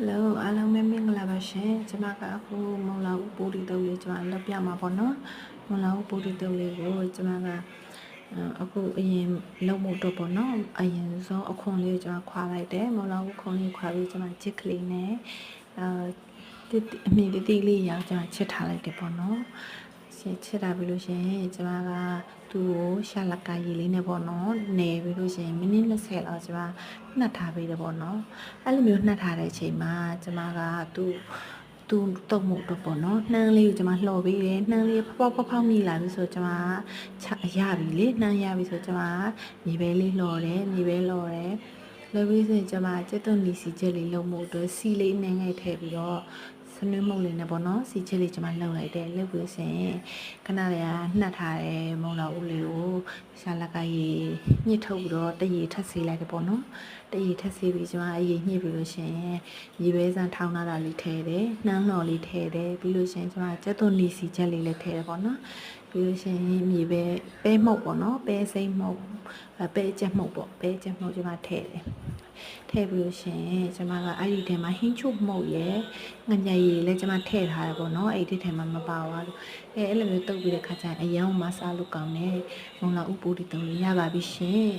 Hello အားလုံးပဲမင်္ဂလာပါရှင်ကျွန်မကအခုမုံလာဦးပိုးတီတုပ်လေးကျွန်မလက်ပြမှာပေါ့နော်မုံလာဦးပိုးတီတုပ်လေးကိုကျွန်မကအခုအရင်လုံမှုတော့ပေါ့နော်အရင်ဆုံးအခွန်လေးကျွန်မခွာလိုက်တယ်မုံလာဦးခွန်လေးခွာပြီးကျွန်မချစ်ကလေးနဲ့အမြင့်တိလေးရောကျွန်မချစ်ထားလိုက်တယ်ပေါ့နော်ချစ်တာပြီးလို့ရှင်ကျွန်မကသူ့ကိုရှာလက်ကရည်လေးနဲ့ပေါ့နော်နေပြီးလို့ရှင်မိနစ်20လောက်ကျွန်မနှက်ထားပေးတယ်ပေါ့နော်အဲ့လိုမျိုးနှက်ထားတဲ့အချိန်မှာကျွန်မကသူတုံမှုတော့ပေါ့နော်နှမ်းလေးကိုကျွန်မလှော်ပေးတယ်နှမ်းလေးဖောက်မိလာပြီဆိုကျွန်မရပြီလေနှမ်းရပြီဆိုကျွန်မမြေပဲလေးလှော်တယ်မြေပဲလှော်တယ်လှော်ပြီးဆိုကျွန်မကျက်သွန်လီစီချက်လေးလုံးမှုအတွက်စီလေးနှင်းငယ်ထည့်ပြီးတော့စနွေးမုံလေးနဲ့ပေါ့နော်စီချစ်လေးကျွန်မလှုပ်လိုက်တယ်လှုပ်ပြီးစဉ်ခဏလေးကနှက်ထားတယ်မုံလာဦးလေးကိုရှာလက်ကရေညှစ်ထုတ်ပြီးတော့တရေထက်ဆေးလိုက်တယ်ပေါ့နော်တရေထက်ဆေးပြီးကျွန်မအရေညှစ်ပြီးလို့ရှင်ရေပဲစံထောင်းလာတာလေးထည့်တယ်နှမ်းလော်လေးထည့်တယ်ပြီးလို့ရှင်ကျွန်မကျက်သွန်နီစီချက်လေးလည်းထည့်တယ်ပေါ့နော်ပြီးလို့ရှင်မြေပဲမှုတ်ပေါ့နော်ပဲစိမ့်မှုတ်ပဲချက်မှုတ်ပေါ့ပဲချက်မှုတ်ကျွန်မထည့်တယ်ထည့်ပြီးလို့ရှင်ကျွန်မကအဲ့ဒီထဲမှာဟင်းချုပ်မှုတ်ရယ်ငညရည်လည်းကျွန်မထည့်ထားတယ်ပေါ့နော်အဲ့ဒီထဲမှာမပါသွားလို့အဲ့လိုမျိုးတုပ်ပြီးတဲ့ခါကျရင်အယောင်မစားလို့ကောင်းတယ်မုံလာဥပိုးတီတုံးလေးရပါပြီရှင်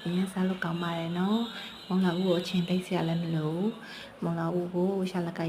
အရင်စားလို့ကောင်းပါတယ်နော်မုံလာဥကိုအချင်းတိတ်ဆရာလည်းမလို့မုံလာဥကိုရှာလက်က